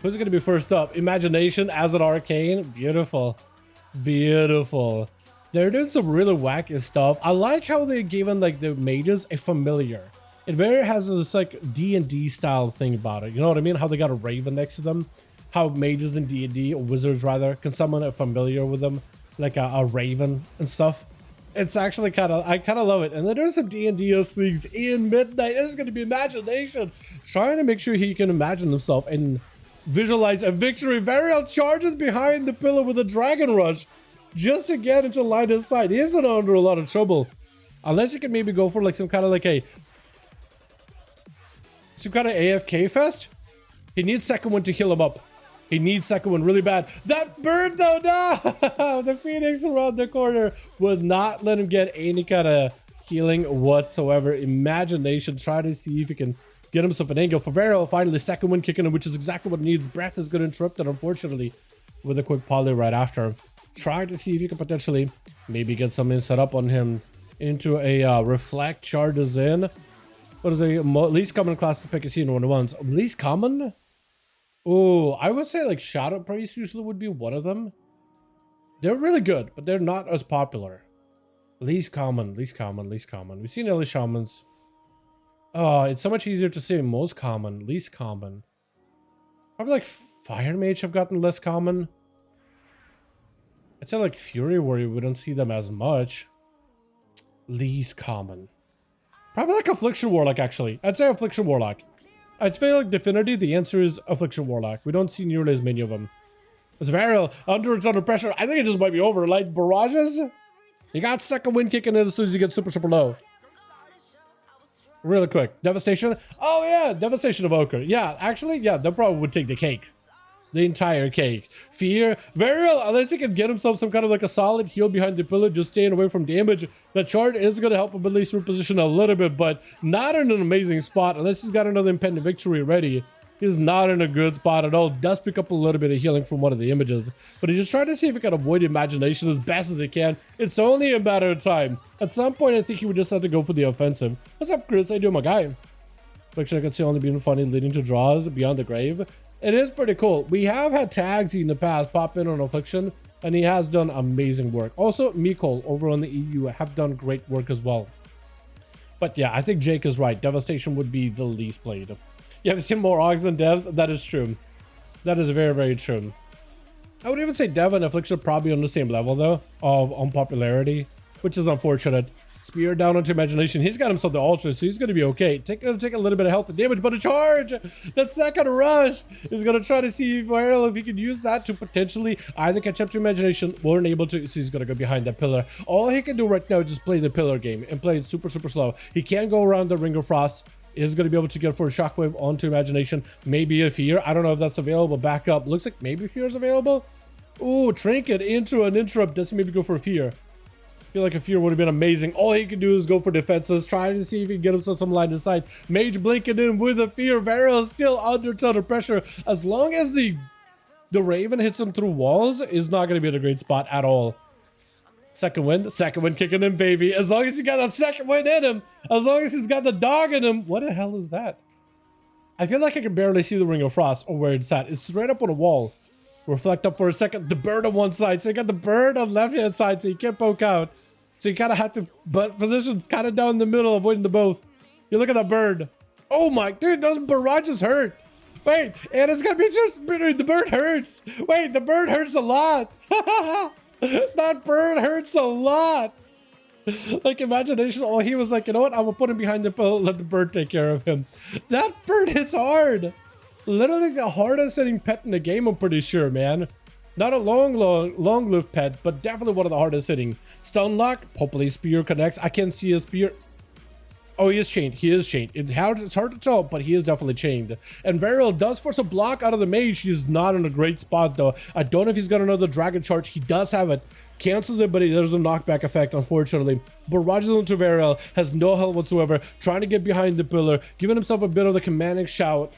Who's going to be first up? Imagination as an arcane. Beautiful. Beautiful. They're doing some really wacky stuff. I like how they're giving like the mages a familiar. It very has this like D&D style thing about it. You know what I mean? How they got a raven next to them. How mages in D&D, or wizards rather, can summon a familiar with them. Like a raven and stuff. It's actually I kind of love it. And then there's some D&D things in Midnight. This is going to be Imagination. Trying to make sure he can imagine himself and visualize a victory. Varial charges behind the pillar with a dragon rush just to get into line of sight. He isn't under a lot of trouble. Unless you can maybe go for like some kind of AFK fest. He needs second one to heal him up. He needs second one really bad. That bird though, no! The Phoenix around the corner would not let him get any kind of healing whatsoever. Imagination, try to see if he can get himself an angle. For Varial, finally, second one kicking him, which is exactly what he needs. Breath is going to interrupt it, unfortunately, with a quick poly right after. Try to see if you can potentially maybe get something set up on him into a reflect, charges in. What is the least common class to pick a scene 1-on-1s? Least common? Oh, I would say like Shadow Priest usually would be one of them. They're really good, but they're not as popular. Least common, least common, least common. We've seen early Shamans. Oh, it's so much easier to say most common, least common. Probably like Fire Mage have gotten less common. I'd say like Fury Warrior, we don't see them as much. Least common. Probably like Affliction Warlock, actually. I'd say Affliction Warlock. I'd feel like Divinity, the answer is Affliction Warlock. We don't see nearly as many of them. It's Varial, it's under pressure. I think it just might be over. Like barrages? You got second wind kicking in as soon as you get super low. Really quick. Devastation. Oh yeah, Devastation Evoker. Yeah, actually, yeah, that probably would take the cake. The entire cake. Fear. Varial, unless he can get himself some kind of like a solid heal behind the pillar, just staying away from damage. The chart is going to help him at least reposition a little bit, but not in an amazing spot. Unless he's got another impending victory ready. He's not in a good spot at all. Does pick up a little bit of healing from one of the images, but he's just trying to see if he can avoid Imagination as best as he can. It's only a matter of time. At some point, I think he would just have to go for the offensive. What's up, Chris? How you doing, my guy? Picture I can see only being funny, leading to draws beyond the grave. It is pretty cool. We have had Tagsy in the past pop in on Affliction, and he has done amazing work. Also, Mikol over on the EU have done great work as well. But yeah, I think Jake is right. Devastation would be the least played. You have seen more Augs than Devs? That is true. That is very, very true. I would even say Dev and Affliction are probably on the same level, though, of unpopularity, which is unfortunate. Spear down onto Imagination. He's got himself the Ultra, so he's going to be okay. Take a little bit of health and damage, but a charge! That second rush is going to try to see if he can use that to potentially either catch up to Imagination or unable to. So he's going to go behind that pillar. All he can do right now is just play the pillar game and play it super slow. He can go around the Ring of Frost. Is going to be able to get for a Shockwave onto Imagination. Maybe a Fear. I don't know if that's available. Back up. Looks like maybe Fear is available. Ooh, Trinket into an interrupt. Doesn't maybe go for a Fear. I feel like a Fear would have been amazing. All he can do is go for defenses, trying to see if he can get himself some line of sight. Mage blinking in with a Fear. Varial is still under a ton of pressure. As long as the Raven hits him through walls, is not going to be in a great spot at all. Second wind kicking in, baby. As long as he got that second wind in him, as long as he's got the dog in him. What the hell is that? I feel like I can barely see the Ring of Frost or where it's at. It's right up on a wall. Reflect up for a second. The bird on one side. So you got the bird on the left-hand side, so you can't poke out. So you kind of have to position kind of down the middle, avoiding the both. You look at that bird. Oh my, dude, those barrages hurt. Wait, and it's gonna be just, the bird hurts. Wait, the bird hurts a lot. That bird hurts a lot. Like Imagination, oh, he was like, you know what? I'm gonna put him behind the pillow, let the bird take care of him. That bird hits hard. Literally the hardest hitting pet in the game, I'm pretty sure, man. Not a long-lived pet, but definitely one of the hardest hitting. Stun lock, hopefully Spear connects. I can't see a Spear. Oh, he is chained. He is chained. It's hard to tell, but he is definitely chained. And Varial does force a block out of the mage. He's not in a great spot, though. I don't know if he's got another dragon charge. He does have it. Cancels it, but there's a knockback effect, unfortunately. Barrages into Varial. Has no health whatsoever. Trying to get behind the pillar. Giving himself a bit of the commanding shout.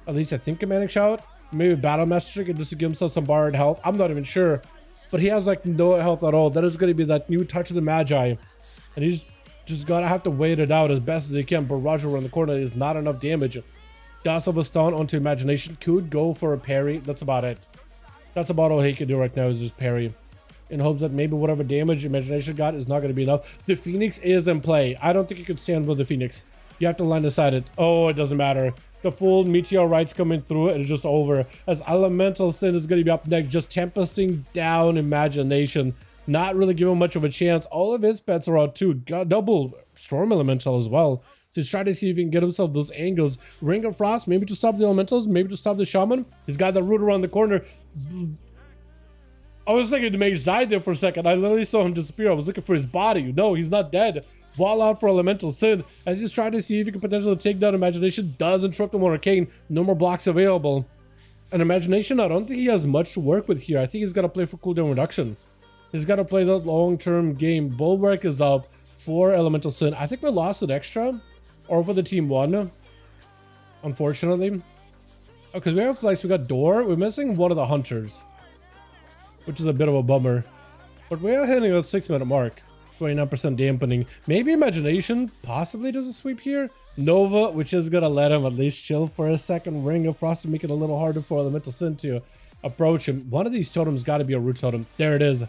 At least I think commanding shout. Maybe Battle Master just to give himself some borrowed health. I'm not even sure. But he has like no health at all. That is going to be that new touch of the Magi. And he's just gotta have to wait it out as best as he can. Barrage around the corner is not enough damage Dust of a stun onto Imagination. Could go for a parry. That's about it. That's about all he can do right now is just parry. In hopes that maybe whatever damage Imagination got is not going to be enough. The Phoenix is in play. I don't think you could stand with the Phoenix. You have to line aside it. Oh, it doesn't matter. The full meteorites coming through it is just over. As Elemental Sin is going to be up next, just tempesting down Imagination. Not really giving much of a chance. All of his pets are out too. Got double Storm Elemental as well. So he's trying to see if he can get himself those angles. Ring of Frost, maybe to stop the Elementals, maybe to stop the Shaman. He's got the root around the corner. I was thinking the mage died there for a second. I literally saw him disappear. I was looking for his body. No, he's not dead. Ball out for Elemental Sin as he's trying to see if he can potentially take down Imagination. Does interrupt him on Arcane. No more blocks available. And Imagination, I don't think he has much to work with here. I think he's got to play for cooldown reduction. He's got to play the long-term game. Bulwark is up for Elemental Sin. I think we lost an extra. Or for the team one. Unfortunately. Oh, because we have Flex. We got Door. We're missing one of the Hunters. Which is a bit of a bummer. But we are hitting a 6-minute mark. 29% dampening. Maybe Imagination possibly does a sweep here. Nova, which is going to let him at least chill for a second. Ring of Frost to make it a little harder for Elemental Sin to approach him. One of these totems got to be a root totem. There it is.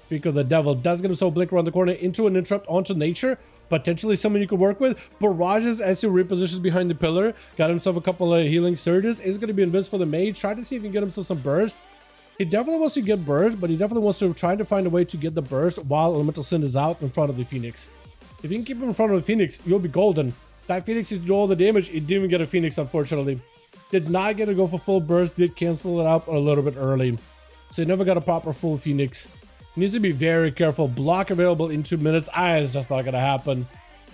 Speak of the Devil does get himself blink around the corner into an interrupt onto Nature. Potentially someone you could work with. Barrages as he repositions behind the pillar. Got himself a couple of healing surges. Is going to be invis for the mage. Try to see if he can get himself some burst. He definitely wants to get burst, but he definitely wants to try to find a way to get the burst while Elemental Sin is out in front of the Phoenix. If you can keep him in front of the Phoenix, you'll be golden. That Phoenix did all the damage. It didn't even get a Phoenix, unfortunately. Did not get to go for full burst. Did cancel it out a little bit early. So he never got a proper full Phoenix. Needs to be very careful. Block available in 2 minutes. It's just not going to happen.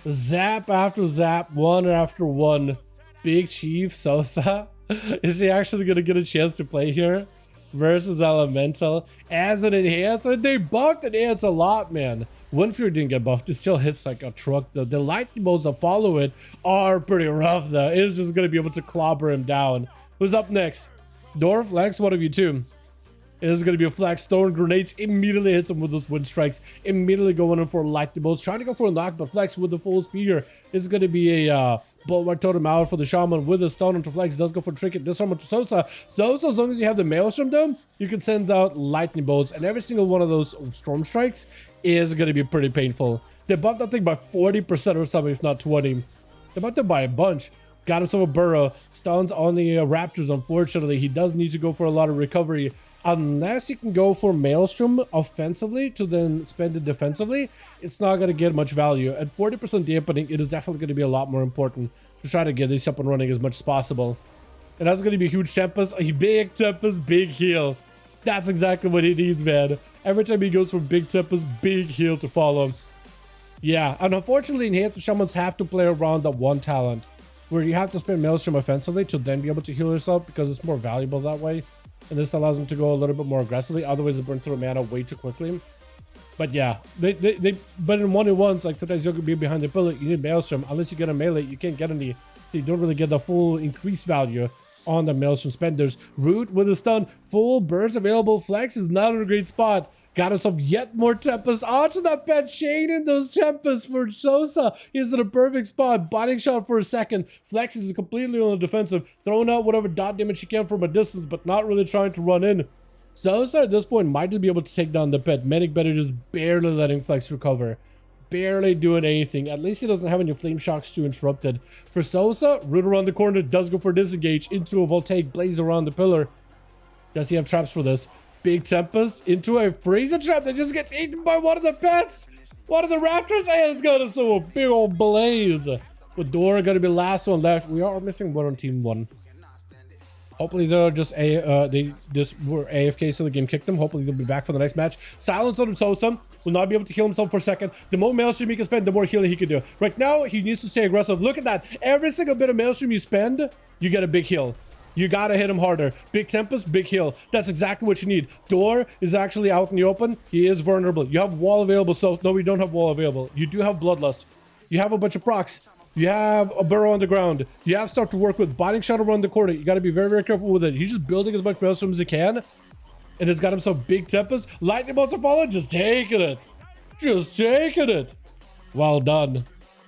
Zap after zap. One after one. Big Chief Sosa. Is he actually going to get a chance to play here? Versus Elemental as an enhancer. They buffed Enhance a lot, man. Windfury didn't get buffed. It still hits like a truck though. The lightning bolts that follow it are pretty rough though. It is just going to be able to clobber him down. Who's up next? Door, Flex, one of you two. It is going to be a Flex. Throwing grenades. Immediately hits him with those wind strikes. Immediately going in for lightning bolts. Trying to go for a knock, but Flex with the full spear is going to be a Bulwark Totem out for the Shaman with a stun onto Flex. Does go for Trinket. Disarm onto Sosa. Sosa, as long as you have the Maelstrom dome, you can send out lightning bolts. And every single one of those storm strikes is going to be pretty painful. They buffed that thing by 40% or something, if not 20. They buffed it by a bunch. Got himself a burrow. Stuns on the Raptors, unfortunately. He does need to go for a lot of recovery. Unless he can go for Maelstrom offensively to then spend it defensively, it's not going to get much value. At 40% dampening, it is definitely going to be a lot more important to try to get this up and running as much as possible. And that's going to be a huge Tempest, a big Tempest, big heal. That's exactly what he needs, man. Every time he goes from big Tempest, big heal to follow. Yeah, and unfortunately, Enhanced Shamans have to play around that one talent, where you have to spend Maelstrom offensively to then be able to heal yourself because it's more valuable that way. And this allows them to go a little bit more aggressively. Otherwise, they burn through mana way too quickly. But yeah, but in 1v1s, like sometimes you'll be behind the pillar, you need Maelstrom. Unless you get a melee, you can't get any. So you don't really get the full increased value on the Maelstrom spenders. Root with a stun, full burst available. Flex is not in a great spot. Got himself yet more Tempest onto that pet. Shade in those Tempests for Sosa. He's in a perfect spot. Body shot for a second. Flex is completely on the defensive. Throwing out whatever dot damage he can from a distance, but not really trying to run in. Sosa at this point might just be able to take down the pet. Medic better just barely letting Flex recover. Barely doing anything. At least he doesn't have any flame shocks to interrupt it. For Sosa, root around the corner. Does go for disengage into a voltaic blaze around the pillar. Does he have traps for this? Big Tempest into a freezer trap that just gets eaten by one of the pets. One of the Raptors, and it's got him so a big old blaze. With Dora gonna be the last one left. We are missing one on team one. Hopefully they're just they just were AFK so the game kicked them. Hopefully they'll be back for the next match. Silence on Sosa will not be able to heal himself for a second. The more Maelstrom he can spend, the more healing he can do. Right now he needs to stay aggressive. Look at that. Every single bit of Maelstrom you spend, you get a big heal. You gotta hit him harder. Big Tempest, big heal. That's exactly what you need. Door is actually out in the open. He is vulnerable. You have wall available. So no, we don't have wall available. You do have Bloodlust. You have a bunch of procs. You have a burrow on the ground. You have stuff to work with. Binding shot around the corner. You gotta be very, very careful with it. He's just building as much Maelstrom as he can. And it's got himself big Tempest. Lightning bolts are falling. Just taking it. Just taking it. Well done.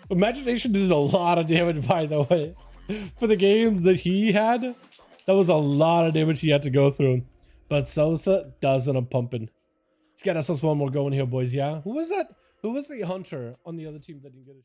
Imagination did a lot of damage, by the way. For the games that he had, that was a lot of damage he had to go through. But Sosa does end up pumping. Let's get us one more going here, boys. Yeah. Who was that? Who was the hunter on the other team that didn't get it?